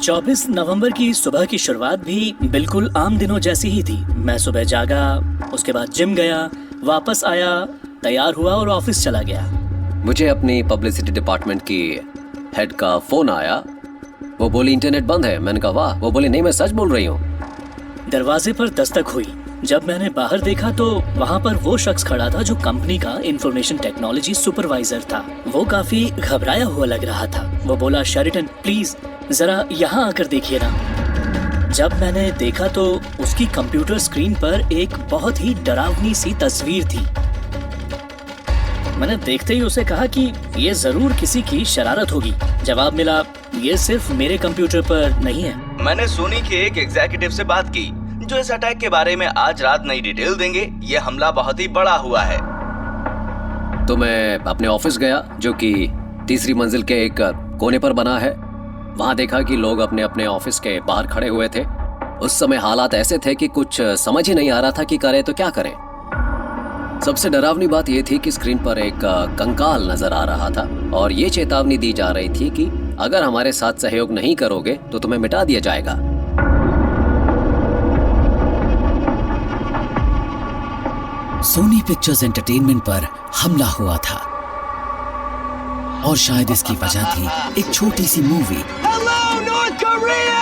24 नवंबर की सुबह की शुरुआत भी बिल्कुल आम दिनों जैसी ही थी। मैं सुबह जागा, उसके बाद जिम गया, वापस आया, तैयार हुआ और ऑफिस चला गया। मुझे अपनी पब्लिसिटी डिपार्टमेंट की हेड का फोन आया। वो बोली इंटरनेट बंद है। मैंने कहा वाह। वो बोली नहीं, मैं सच बोल रही हूँ। दरवाजे पर दस्तक हुई। जब मैंने बाहर देखा तो वहाँ पर वो शख्स खड़ा था जो कंपनी का इंफॉर्मेशन टेक्नोलॉजी सुपरवाइजर था। वो काफी घबराया हुआ लग रहा था। वो बोला, शेरिटन प्लीज जरा यहाँ आकर देखिए ना। जब मैंने देखा तो उसकी कंप्यूटर स्क्रीन पर एक बहुत ही डरावनी सी तस्वीर थी। मैंने देखते ही उसे कहा कि ये जरूर किसी की शरारत होगी। जवाब मिला, ये सिर्फ मेरे कंप्यूटर पर नहीं है। मैंने सोनी के एक एग्जीक्यूटिव से बात की जो इस अटैक के बारे में आज रात नई डिटेल देंगे। ये हमला बहुत ही बड़ा हुआ है। तो मैं अपने ऑफिस गया जो कि तीसरी मंजिल के एक कोने पर बना है। वहां देखा कि लोग अपने अपने ऑफिस के बाहर खड़े हुए थे। उस समय हालात ऐसे थे कि कुछ समझ ही नहीं आ रहा था कि करें तो क्या करें। सबसे डरावनी बात यह थी कि स्क्रीन पर एक कंकाल नजर आ रहा था और ये चेतावनी दी जा रही थी कि अगर हमारे साथ सहयोग नहीं करोगे तो तुम्हें मिटा दिया जाएगा। सोनी पिक्चर्स एंटरटेनमेंट पर हमला हुआ था और शायद इसकी वजह थी एक छोटी सी movie. Hello North Korea!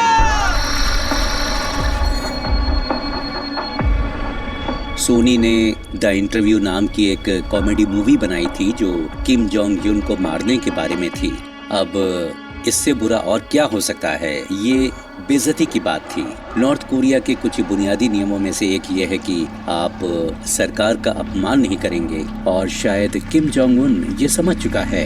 Sony ने द इंटरव्यू नाम की एक कॉमेडी मूवी बनाई थी जो किम जोंग यून को मारने के बारे में थी। अब इससे बुरा और क्या हो सकता है। ये बेइज्जती की बात थी। नॉर्थ कोरिया के कुछ बुनियादी नियमों में से एक ये है कि आप सरकार का अपमान नहीं करेंगे और शायद किम जोंग उन ये समझ चुका है।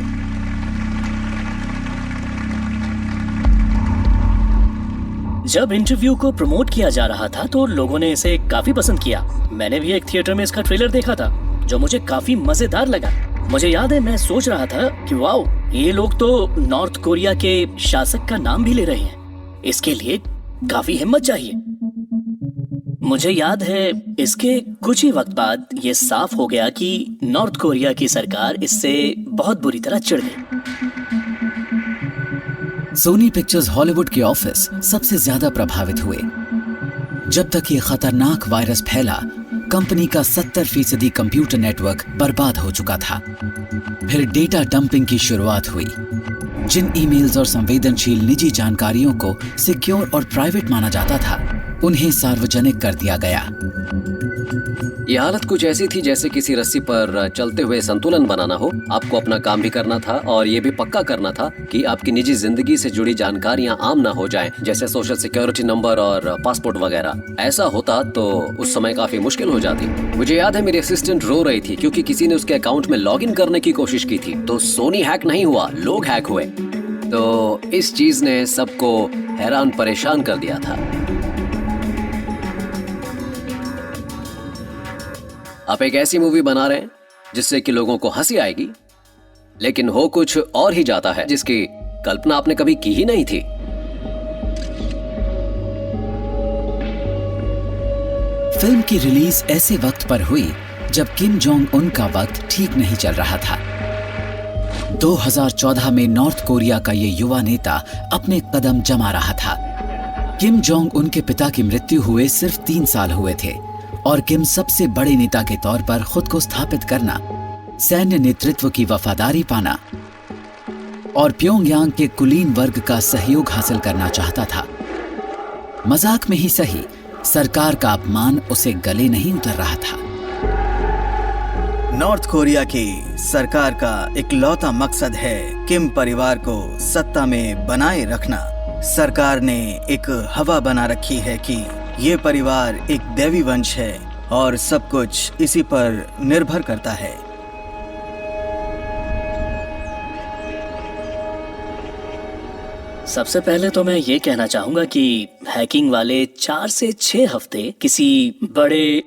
जब इंटरव्यू को प्रमोट किया जा रहा था तो लोगों ने इसे काफी पसंद किया। मैंने भी एक थिएटर में इसका ट्रेलर देखा था जो मुझे काफी मजेदार लगा। मुझे याद है मैं सोच रहा था कि वाओ, ये लोग तो नॉर्थ कोरिया के शासक का नाम भी ले रहे हैं। इसके लिए काफी हिम्मत चाहिए। मुझे याद है इसके कुछ ही वक्त बाद ये साफ हो गया कि नॉर्थ कोरिया की सरकार इससे बहुत बुरी तरह चिढ़ गई। सोनी पिक्चर्स हॉलीवुड के ऑफिस सबसे ज्यादा प्रभावित हुए। जब तक ये खतरनाक वायरस फैला, कंपनी का 70% कंप्यूटर नेटवर्क बर्बाद हो चुका था। फिर डेटा डंपिंग की शुरुआत हुई। जिन ईमेल्स और संवेदनशील निजी जानकारियों को सिक्योर और प्राइवेट माना जाता था, उन्हें सार्वजनिक कर दिया गया। ये हालत कुछ ऐसी थी जैसे किसी रस्सी पर चलते हुए संतुलन बनाना हो। आपको अपना काम भी करना था और ये भी पक्का करना था कि आपकी निजी जिंदगी से जुड़ी जानकारियां आम ना हो जाएं, जैसे सोशल सिक्योरिटी नंबर और पासपोर्ट वगैरह। ऐसा होता तो उस समय काफी मुश्किल हो जाती। मुझे याद है मेरी असिस्टेंट रो रही थी क्योंकि किसी ने उसके अकाउंट में लॉगिन करने की कोशिश की थी। तो सोनी हैक नहीं हुआ, लोग हैक हुए। तो इस चीज ने सबको हैरान परेशान कर दिया था। आप एक ऐसी मूवी बना रहे हैं जिससे कि लोगों को हंसी आएगी, लेकिन हो कुछ और ही जाता है जिसकी कल्पना आपने कभी की ही नहीं थी। फिल्म की रिलीज ऐसे वक्त पर हुई जब किम जोंग उन का वक्त ठीक नहीं चल रहा था। 2014 में नॉर्थ कोरिया का ये युवा नेता अपने कदम जमा रहा था। किम जोंग उन के पिता की मृत्यु हुए सिर्फ 3 साल हुए थे और किम सबसे बड़े नेता के तौर पर खुद को स्थापित करना, सैन्य नेतृत्व की वफादारी पाना और प्योंगयांग के कुलीन वर्ग का सहयोग हासिल करना चाहता था। मजाक में ही सही, सरकार का अपमान उसे गले नहीं उतर रहा था। नॉर्थ कोरिया की सरकार का इकलौता मकसद है किम परिवार को सत्ता में बनाए रखना। सरकार ने एक हवा बना रखी है कि ये परिवार एक दैवी वंश है और सब कुछ इसी पर निर्भर करता है। सबसे पहले तो मैं ये कहना चाहूंगा कि हैकिंग वाले 4 से 6 हफ्ते किसी बड़े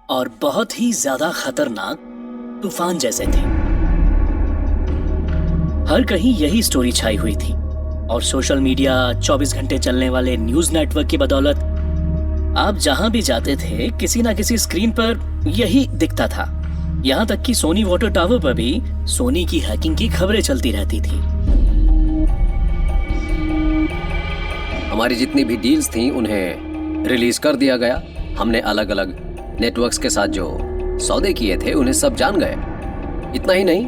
और बहुत ही ज्यादा खतरनाक तूफान जैसे थे। हर कहीं यही स्टोरी छाई हुई थी और सोशल मीडिया, 24 घंटे चलने वाले न्यूज नेटवर्क की बदौलत आप जहां भी जाते थे किसी ना किसी स्क्रीन पर यही दिखता था। यहां तक कि सोनी वाटर टावर पर भी सोनी की हैकिंग की खबरें चलती रहती थी। हमारी जितनी भी डील्स थी उन्हें रिलीज कर दिया गया। हमने अलग अलग नेटवर्क्स के साथ जो सौदे किए थे उन्हें सब जान गए। इतना ही नहीं,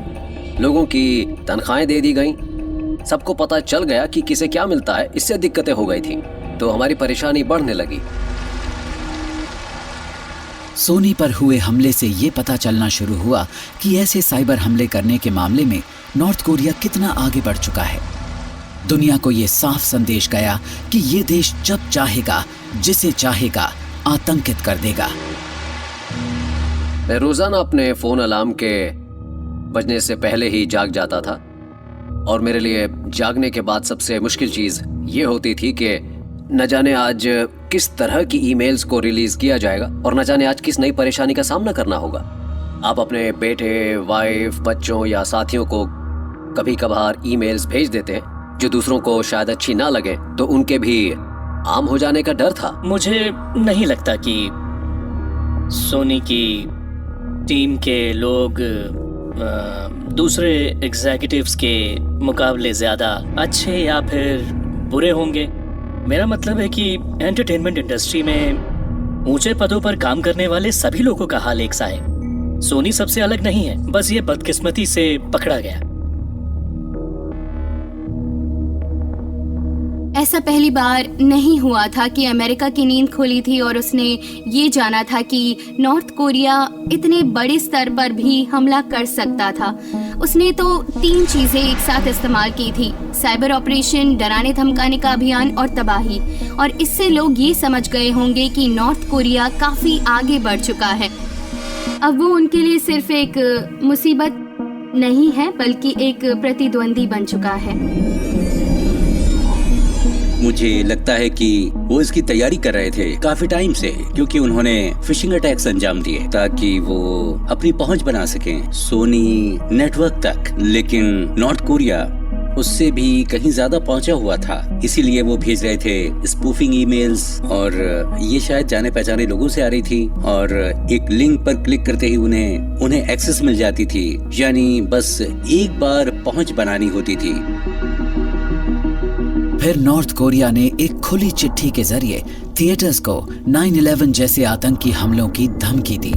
लोगों की तनख्वाहें दे दी गईं। सबको पता चल गया कि किसे क्या मिलता है। इससे दिक्कतें हो गई थी, तो हमारी परेशानी बढ़ने लगी। सोनी पर हुए हमले से ये पता चलना शुरू हुआ कि ऐसे साइबर हमले करने के मामले में नॉर्थ कोरिया कितना आगे बढ़ चुका है। दुनिया को ये साफ संदेश गया कि ये देश जब चाहेगा, जिसे चाहेगा, आतंकित कर देगा। मैं रोजाना अपने फोन अलार्म के बजने से पहले ही जाग जाता था, और मेरे लिए जागने के बाद सबसे मुश्किल चीज ये होती थी कि न जाने आज किस तरह की ईमेल्स को रिलीज किया जाएगा और न जाने आज किस नई परेशानी का सामना करना होगा। आप अपने बेटे, वाइफ, बच्चों या साथियों को कभी कभार ईमेल्स भेज देते हैं जो दूसरों को शायद अच्छी ना लगे, तो उनके भी आम हो जाने का डर था। मुझे नहीं लगता कि सोनी की टीम के लोग दूसरे एग्जीक्यूटिव्स के मुकाबले ज्यादा अच्छे या फिर बुरे होंगे। मेरा मतलब है कि एंटरटेनमेंट इंडस्ट्री में ऊंचे पदों पर काम करने वाले सभी लोगों का हाल एक सा है। सोनी सबसे अलग नहीं है, बस ये बदकिस्मती से पकड़ा गया। ऐसा पहली बार नहीं हुआ था कि अमेरिका की नींद खुली थी और उसने ये जाना था कि नॉर्थ कोरिया इतने बड़े स्तर पर भी हमला कर सकता था। उसने तो 3 चीजें एक साथ इस्तेमाल की थी: साइबर ऑपरेशन, डराने धमकाने का अभियान और तबाही। और इससे लोग ये समझ गए होंगे कि नॉर्थ कोरिया काफी आगे बढ़ चुका है। अब वो उनके लिए सिर्फ एक मुसीबत नहीं है, बल्कि एक प्रतिद्वंदी बन चुका है। मुझे लगता है कि वो इसकी तैयारी कर रहे थे काफी टाइम से, क्योंकि उन्होंने फिशिंग अटैक्स अंजाम दिए ताकि वो अपनी पहुंच बना सकें सोनी नेटवर्क तक। लेकिन नॉर्थ कोरिया उससे भी कहीं ज्यादा पहुंचा हुआ था, इसीलिए वो भेज रहे थे स्पूफिंग ईमेल्स, और ये शायद जाने पहचाने लोगों से आ रही थी, और एक लिंक पर क्लिक करते ही उन्हें एक्सेस मिल जाती थी। यानी बस एक बार पहुंच बनानी होती थी। फिर नॉर्थ कोरिया ने एक खुली चिट्ठी के जरिए थिएटर्स को 9/11 जैसे आतंकी हमलों की धमकी दी।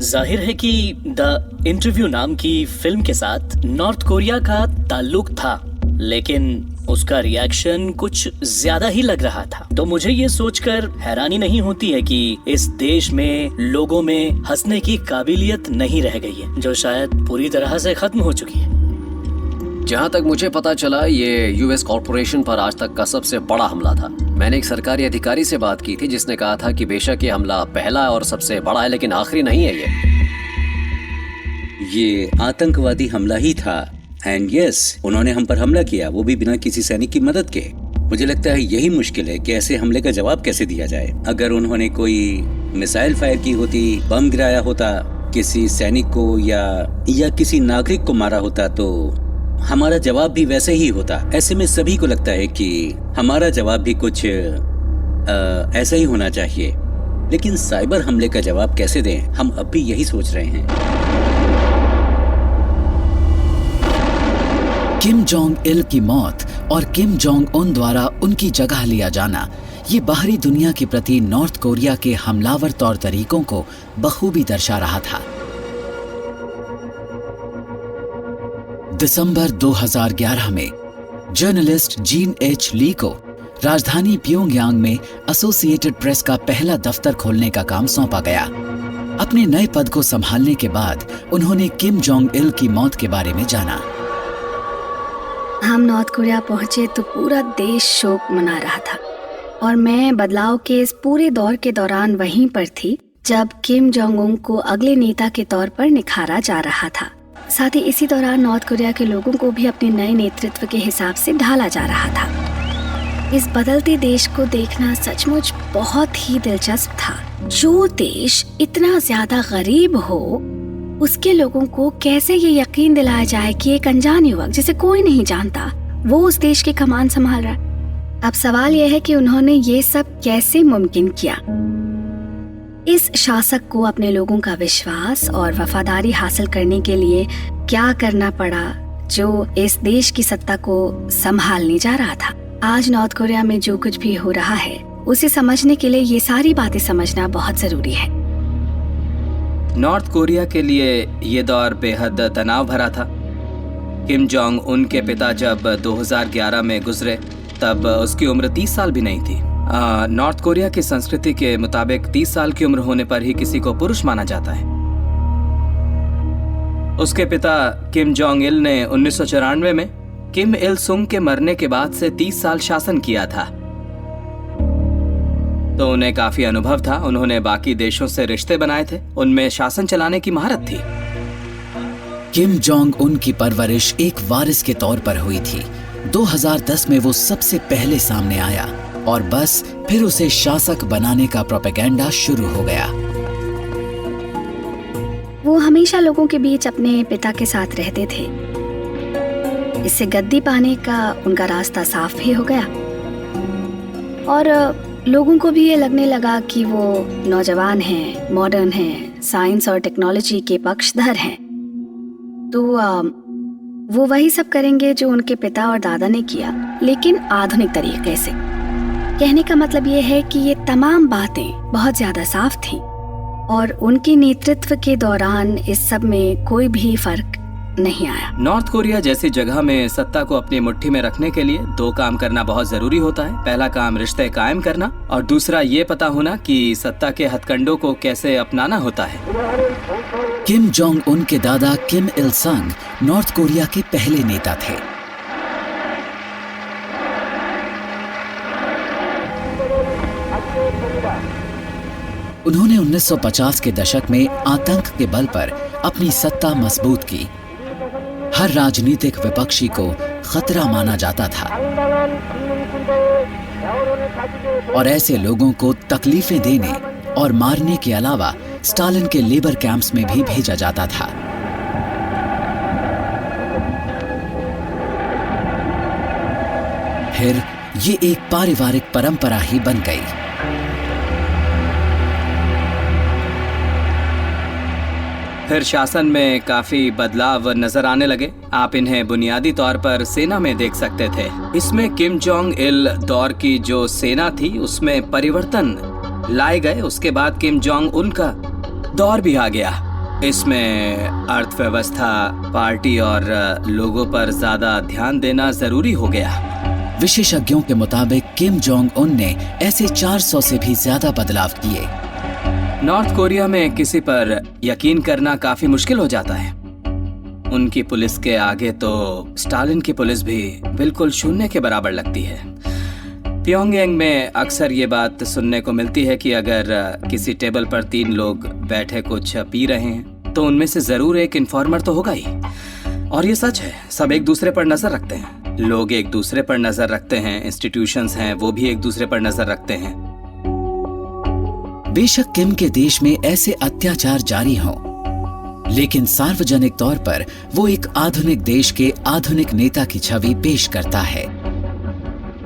जाहिर है कि द इंटरव्यू नाम की फिल्म के साथ नॉर्थ कोरिया का ताल्लुक था, लेकिन उसका रिएक्शन कुछ ज्यादा ही लग रहा था। तो मुझे ये सोचकर हैरानी नहीं होती है कि इस देश में लोगों में हंसने की काबिलियत नहीं रह गई है, जो शायद पूरी तरह से खत्म हो चुकी है। जहाँ तक मुझे पता चला, ये यूएस कॉर्पोरेशन पर आज तक का सबसे बड़ा हमला था। मैंने एक सरकारी अधिकारी से बात की थी जिसने कहा था कि बेशक ये हमला पहला और सबसे बड़ा है, लेकिन आखिरी नहीं है। ये आतंकवादी हमला ही था। एंड यस, उन्होंने हम पर हमला किया, वो भी बिना किसी सैनिक की मदद के। मुझे लगता है यही मुश्किल है कि ऐसे हमले का जवाब कैसे दिया जाए। अगर उन्होंने कोई मिसाइल फायर की होती, बम गिराया होता, किसी सैनिक को या किसी नागरिक को मारा होता, तो हमारा जवाब भी वैसे ही होता। ऐसे में सभी को लगता है कि हमारा जवाब भी कुछ ऐसा ही होना चाहिए। लेकिन साइबर हमले का जवाब कैसे दें, हम अब भी यही सोच रहे हैं। किम जोंग इल की मौत और किम जोंग उन द्वारा उनकी जगह लिया जाना, ये बाहरी दुनिया के प्रति नॉर्थ कोरिया के हमलावर तौर तरीकों को बखूबी दर्शा रहा था। दिसंबर 2011 में जर्नलिस्ट जीन एच ली को राजधानी प्योंगयांग में एसोसिएटेड प्रेस का पहला दफ्तर खोलने का काम सौंपा गया। अपने नए पद को संभालने के बाद उन्होंने किम जोंग इल की मौत के बारे में जाना। हम नॉर्थ कोरिया पहुंचे तो पूरा देश शोक मना रहा था, और मैं बदलाव के इस पूरे दौर के दौरान वहीं पर थी जब किम जोंग उन को अगले नेता के तौर पर निखारा जा रहा था। साथ ही इसी दौरान नॉर्थ कोरिया के लोगों को भी अपने नए नेतृत्व के हिसाब से ढाला जा रहा था। इस बदलते देश को देखना सचमुच बहुत ही दिलचस्प था। जो देश इतना ज्यादा गरीब हो, उसके लोगों को कैसे ये यकीन दिलाया जाए कि एक अनजान युवक जिसे कोई नहीं जानता, वो उस देश की कमान संभाल रहा है। अब सवाल यह है कि उन्होंने ये सब कैसे मुमकिन किया। इस शासक को अपने लोगों का विश्वास और वफादारी हासिल करने के लिए क्या करना पड़ा, जो इस देश की सत्ता को संभालने जा रहा था। आज नॉर्थ कोरिया में जो कुछ भी हो रहा है उसे समझने के लिए ये सारी बातें समझना बहुत जरूरी है। नॉर्थ कोरिया के लिए ये दौर बेहद तनाव भरा था। किम जोंग उन के पिता जब 2011 में गुजरे तब उसकी उम्र 30 साल भी नहीं थी। नॉर्थ कोरिया की संस्कृति के मुताबिक 30 साल की उम्र होने पर ही किसी को पुरुष माना जाता है। उसके पिता किम जोंग इल ने 1994 में किम इल सुंग के मरने के बाद से 30 साल शासन किया था, तो उन्हें काफी अनुभव था। उन्होंने बाकी देशों से रिश्ते बनाए थे, उनमें शासन चलाने की महारत थी। किम जोंग उन की परवरिश एक वारिस के तौर पर हुई थी। 2010 में वो सबसे पहले सामने आया और बस फिर उसे शासक बनाने का प्रोपेगेंडा शुरू हो गया। वो हमेशा लोगों के बीच अपने पिता के साथ रहते थे। इससे गद्दी पाने का उनका रास्ता साफ भी हो गया और लोगों को भी ये लगने लगा कि वो नौजवान हैं, मॉडर्न हैं, साइंस और टेक्नोलॉजी के पक्षधर हैं। तो वो वही सब करेंगे जो उनके पिता और दादा ने किया, लेकिन आधुनिक तरीके से। कहने का मतलब ये है कि ये तमाम बातें बहुत ज्यादा साफ थी और उनके नेतृत्व के दौरान इस सब में कोई भी फर्क नहीं आया। नॉर्थ कोरिया जैसी जगह में सत्ता को अपनी मुट्ठी में रखने के लिए 2 काम करना बहुत जरूरी होता है। पहला काम रिश्ते कायम करना और दूसरा ये पता होना कि सत्ता के हथकंडों को कैसे अपनाना होता है। किम जोंग उन के दादा किम इल संग नॉर्थ कोरिया के पहले नेता थे। उन्होंने 1950 के दशक में आतंक के बल पर अपनी सत्ता मजबूत की। हर राजनीतिक विपक्षी को खतरा माना जाता था और ऐसे लोगों को तकलीफें देने और मारने के अलावा स्टालिन के लेबर कैंप्स में भी भेजा जाता था। फिर ये एक पारिवारिक परंपरा ही बन गई। फिर शासन में काफी बदलाव नजर आने लगे। आप इन्हें बुनियादी तौर पर सेना में देख सकते थे। इसमें किम जोंग इल दौर की जो सेना थी उसमें परिवर्तन लाए गए। उसके बाद किम जोंग उन का दौर भी आ गया। इसमें अर्थव्यवस्था, पार्टी और लोगों पर ज्यादा ध्यान देना जरूरी हो गया। विशेषज्ञों के मुताबिक किम जोंग उन ने ऐसे 400 से भी ज्यादा बदलाव किए। नॉर्थ कोरिया में किसी पर यकीन करना काफी मुश्किल हो जाता है। उनकी पुलिस के आगे तो स्टालिन की पुलिस भी बिल्कुल शून्य के बराबर लगती है। प्योंगयांग में अक्सर ये बात सुनने को मिलती है कि अगर किसी टेबल पर 3 लोग बैठे कुछ पी रहे हैं तो उनमें से जरूर एक इन्फॉर्मर तो होगा ही। और ये सच है, सब एक दूसरे पर नजर रखते हैं। लोग एक दूसरे पर नजर रखते हैं, इंस्टीट्यूशंस हैं वो भी एक दूसरे पर नजर रखते हैं। बेशक किम के देश में ऐसे अत्याचार जारी हों, लेकिन सार्वजनिक तौर पर वो एक आधुनिक देश के आधुनिक नेता की छवि पेश करता है।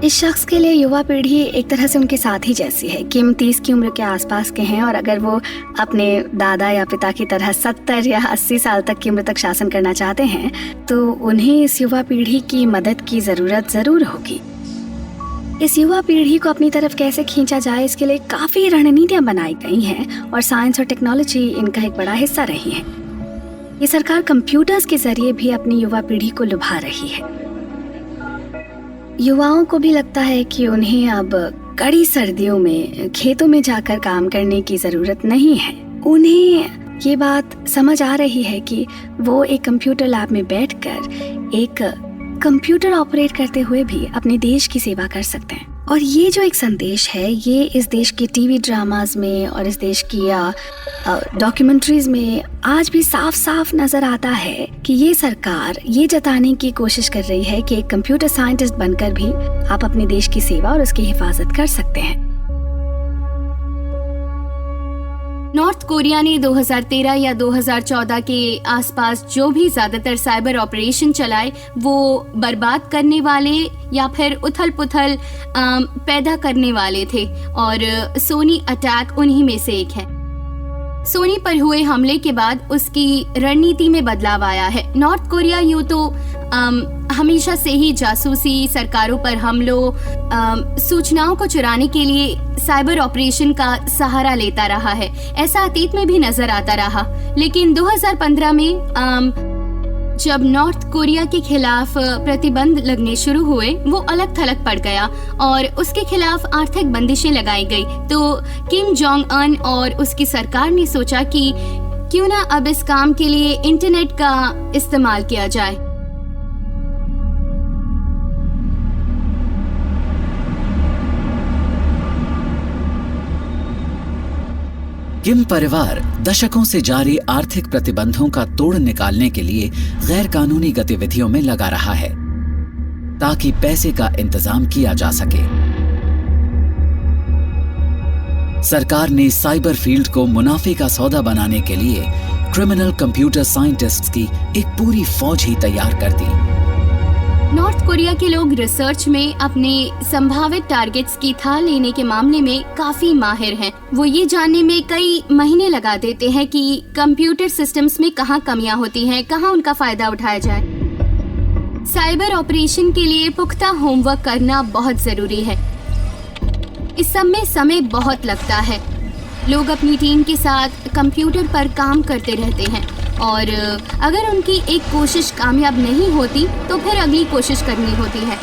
इस शख्स के लिए युवा पीढ़ी एक तरह से उनके साथी जैसी है। किम 30 की उम्र के आसपास के हैं और अगर वो अपने दादा या पिता की तरह 70 या 80 साल तक की उम्र तक शासन करना चाहते हैं तो उन्हें इस युवा पीढ़ी की मदद की जरूरत जरूर होगी। इस युवा पीढ़ी को अपनी तरफ कैसे खींचा जाए, इसके लिए काफी रणनीतियां बनाई गई हैं और साइंस और टेक्नोलॉजी इनका एक बड़ा हिस्सा रही है। ये सरकार कंप्यूटर्स के जरिए भी अपनी युवा पीढ़ी को लुभा रही है। युवाओं को भी लगता है कि उन्हें अब कड़ी सर्दियों में खेतों में जाकर काम करने की जरूरत नहीं है। उन्हें ये बात समझ आ रही है कि वो एक कंप्यूटर लैब में बैठकर एक कंप्यूटर ऑपरेट करते हुए भी अपने देश की सेवा कर सकते हैं। और ये जो एक संदेश है, ये इस देश के टीवी ड्रामाज में और इस देश की डॉक्यूमेंट्रीज में आज भी साफ साफ नजर आता है कि ये सरकार ये जताने की कोशिश कर रही है कि एक कंप्यूटर साइंटिस्ट बनकर भी आप अपने देश की सेवा और उसकी हिफाजत कर सकते हैं। नॉर्थ कोरिया ने 2013 या 2014 के आसपास जो भी ज्यादातर साइबर ऑपरेशन चलाए वो बर्बाद करने वाले या फिर उथल पुथल पैदा करने वाले थे और सोनी अटैक उन्हीं में से एक है। सोनी पर हुए हमले के बाद उसकी रणनीति में बदलाव आया है। नॉर्थ कोरिया यूं तो हमेशा से ही जासूसी, सरकारों पर हमलों, सूचनाओं को चुराने के लिए साइबर ऑपरेशन का सहारा लेता रहा है। ऐसा अतीत में भी नजर आता रहा, लेकिन 2015 में जब नॉर्थ कोरिया के खिलाफ प्रतिबंध लगने शुरू हुए, वो अलग थलग पड़ गया और उसके खिलाफ आर्थिक बंदिशें लगाई गई। तो किम जोंग अन और उसकी सरकार ने सोचा कि क्यों ना अब इस काम के लिए इंटरनेट का इस्तेमाल किया जाए। किम परिवार दशकों से जारी आर्थिक प्रतिबंधों का तोड़ निकालने के लिए गैर कानूनी गतिविधियों में लगा रहा है ताकि पैसे का इंतजाम किया जा सके। सरकार ने साइबर फील्ड को मुनाफे का सौदा बनाने के लिए क्रिमिनल कंप्यूटर साइंटिस्ट्स की एक पूरी फौज ही तैयार कर दी। नॉर्थ कोरिया के लोग रिसर्च में अपने संभावित टारगेट्स की थाह लेने के मामले में काफी माहिर हैं। वो ये जानने में कई महीने लगा देते हैं कि कंप्यूटर सिस्टम्स में कहाँ कमियां होती हैं, कहाँ उनका फायदा उठाया जाए। साइबर ऑपरेशन के लिए पुख्ता होमवर्क करना बहुत जरूरी है। इस सब में समय बहुत लगता है। लोग अपनी टीम के साथ कंप्यूटर पर काम करते रहते हैं और अगर उनकी एक कोशिश कामयाब नहीं होती तो फिर अगली कोशिश करनी होती है।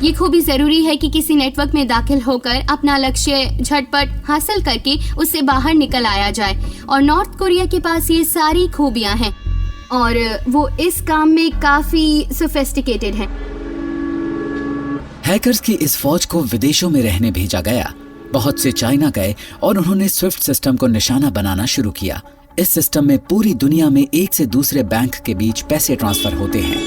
ये खूबी ज़रूरी है कि किसी नेटवर्क में दाखिल होकर अपना लक्ष्य झटपट हासिल करके उससे बाहर निकल आया जाए, और नॉर्थ कोरिया के पास ये सारी खूबियां हैं और वो इस काम में काफ़ी सोफिस्टिकेटेड हैं। हैकर्स की इस फौज को विदेशों में रहने भेजा गया। बहुत से चाइना गए और उन्होंने स्विफ्ट सिस्टम को निशाना बनाना शुरू किया। इस सिस्टम में पूरी दुनिया में एक से दूसरे बैंक के बीच पैसे ट्रांसफर होते हैं।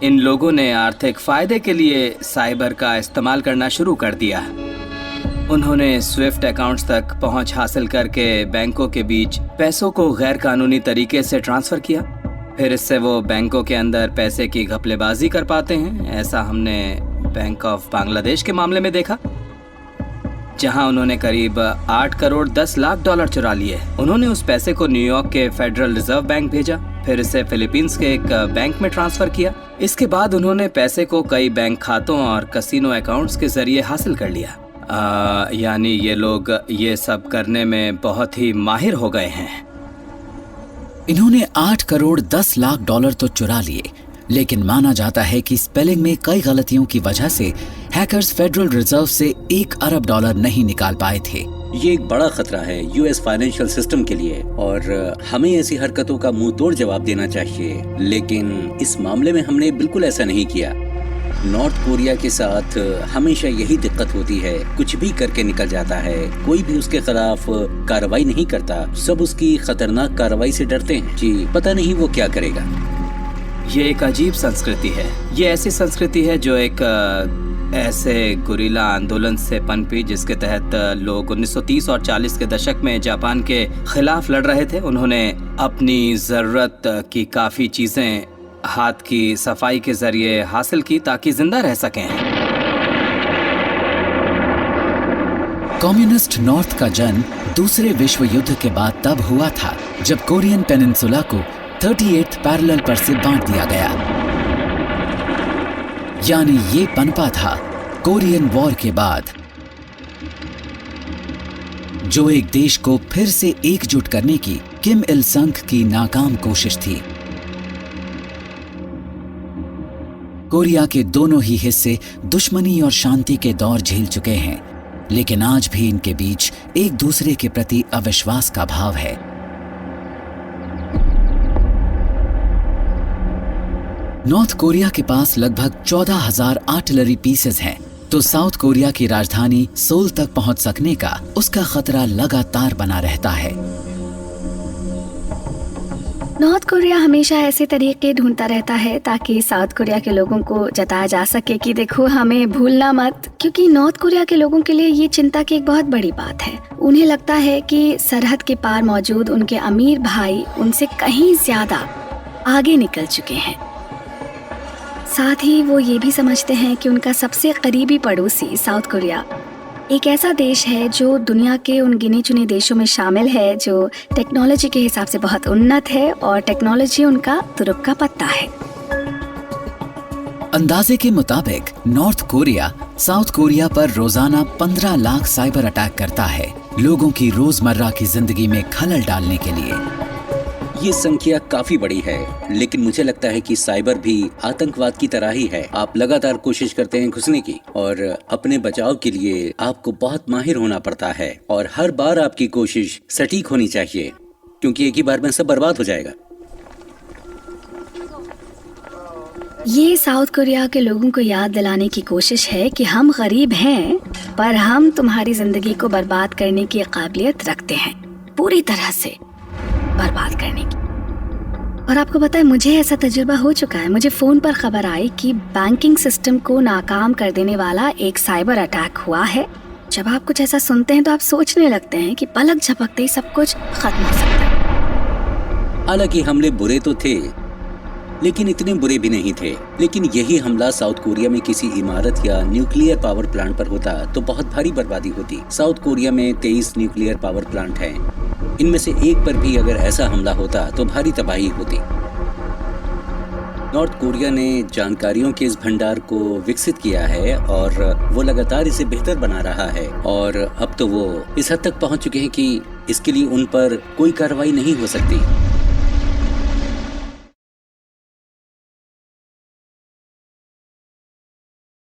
इन लोगों ने आर्थिक फायदे के लिए साइबर का इस्तेमाल करना शुरू कर दिया। उन्होंने स्विफ्ट अकाउंट्स तक पहुंच हासिल करके बैंकों के बीच पैसों को गैर कानूनी तरीके से ट्रांसफर किया। फिर इससे वो बैंकों के अंदर पैसे की घपलेबाजी कर पाते हैं। ऐसा हमने बैंक ऑफ बांग्लादेश के मामले में देखा, जहां उन्होंने करीब 8 करोड़ 10 लाख डॉलर चुरा लिए। उन्होंने उस पैसे को न्यूयॉर्क के फेडरल रिजर्व बैंक भेजा, फिर इसे फिलीपींस के एक बैंक में ट्रांसफर किया। इसके बाद उन्होंने पैसे को कई बैंक खातों और कसिनो अकाउंट्स के जरिए हासिल कर लिया। यानी ये लोग ये सब करने में बहुत ही माहिर हो गए हैं। इन्होंने 8 करोड़ 10 लाख डॉलर तो चुरा लिए, लेकिन माना जाता है कि स्पेलिंग में कई गलतियों की वजह से हैकर्स फेडरल रिजर्व से 1 अरब डॉलर नहीं निकाल पाए थे। ये एक बड़ा खतरा है यूएस फाइनेंशियल सिस्टम के लिए और हमें ऐसी हरकतों का मुंह तोड़ जवाब देना चाहिए, लेकिन इस मामले में हमने बिल्कुल ऐसा नहीं किया। नॉर्थ कोरिया के साथ हमेशा यही दिक्कत होती है, कुछ भी करके निकल जाता है, कोई भी उसके खिलाफ कार्रवाई नहीं करता। सब उसकी खतरनाक कार्रवाई से डरते हैं कि पता नहीं वो क्या करेगा। ये एक अजीब संस्कृति है। ये ऐसी संस्कृति है जो एक ऐसे गुरिल्ला आंदोलन से पनपी जिसके तहत लोग 1930 और 40 के दशक में जापान के खिलाफ लड़ रहे थे। उन्होंने अपनी जरूरत की काफी चीजें हाथ की सफाई के जरिए हासिल की ताकि जिंदा रह सकें। कम्युनिस्ट नॉर्थ का जन्म दूसरे विश्व युद्ध के बाद तब हुआ था जब कोरियन पेनिनसुला को 38th पैरेलल पर से बांट दिया गया। यानी ये पनपा था कोरियन वॉर के बाद, जो एक देश को फिर से एकजुट करने की किम इल संग की नाकाम कोशिश थी। कोरिया के दोनों ही हिस्से दुश्मनी और शांति के दौर झेल चुके हैं, लेकिन आज भी इनके बीच एक दूसरे के प्रति अविश्वास का भाव है। नॉर्थ कोरिया के पास लगभग 14,000 आर्टिलरी पीसेस हैं, तो साउथ कोरिया की राजधानी सोल तक पहुंच सकने का उसका खतरा लगातार बना रहता है। नॉर्थ कोरिया हमेशा ऐसे तरीके ढूंढता रहता है ताकि साउथ कोरिया के लोगों को जताया जा सके कि देखो हमें भूलना मत, क्योंकि नॉर्थ कोरिया के लोगों के लिए ये चिंता की एक बहुत बड़ी बात है। उन्हें लगता है कि सरहद के पार मौजूद उनके अमीर भाई उनसे कहीं ज्यादा आगे निकल चुके हैं। साथ ही वो ये भी समझते हैं कि उनका सबसे करीबी पड़ोसी साउथ कोरिया एक ऐसा देश है जो दुनिया के उन गिने चुने देशों में शामिल है जो टेक्नोलॉजी के हिसाब से बहुत उन्नत है और टेक्नोलॉजी उनका तुरुप का पत्ता है। अंदाजे के मुताबिक नॉर्थ कोरिया साउथ कोरिया पर रोजाना 15 लाख साइबर अटैक करता है, लोगों की रोजमर्रा की जिंदगी में खलल डालने के लिए। ये संख्या काफी बड़ी है, लेकिन मुझे लगता है कि साइबर भी आतंकवाद की तरह ही है। आप लगातार कोशिश करते हैं घुसने की, और अपने बचाव के लिए आपको बहुत माहिर होना पड़ता है, और हर बार आपकी कोशिश सटीक होनी चाहिए, क्योंकि एक ही बार में सब बर्बाद हो जाएगा। ये साउथ कोरिया के लोगों को याद दिलाने की कोशिश है कि हम गरीब हैं, पर हम तुम्हारी जिंदगी को बर्बाद करने की काबिलियत रखते हैं, पूरी तरह से बर्बाद करने की। और आपको पता है, मुझे ऐसा तजुर्बा हो चुका है। मुझे फोन पर खबर आई कि बैंकिंग सिस्टम को नाकाम कर देने वाला एक साइबर अटैक हुआ है। जब आप कुछ ऐसा सुनते हैं तो आप सोचने लगते हैं कि पलक झपकते ही सब कुछ खत्म हो सकता है। हालांकि हमले बुरे तो थे, लेकिन इतने बुरे भी नहीं थे। लेकिन यही हमला साउथ कोरिया में किसी इमारत या न्यूक्लियर पावर प्लांट पर होता तो बहुत भारी बर्बादी होती। साउथ कोरिया में 23 न्यूक्लियर पावर प्लांट हैं। इनमें से एक पर भी अगर ऐसा हमला होता तो भारी तबाही होती। नॉर्थ कोरिया ने जानकारियों के इस भंडार को विकसित किया है, और वो लगातार इसे बेहतर बना रहा है। और अब तो वो इस हद तक पहुंच चुके हैं कि इसके लिए उन पर कोई कार्रवाई नहीं हो सकती।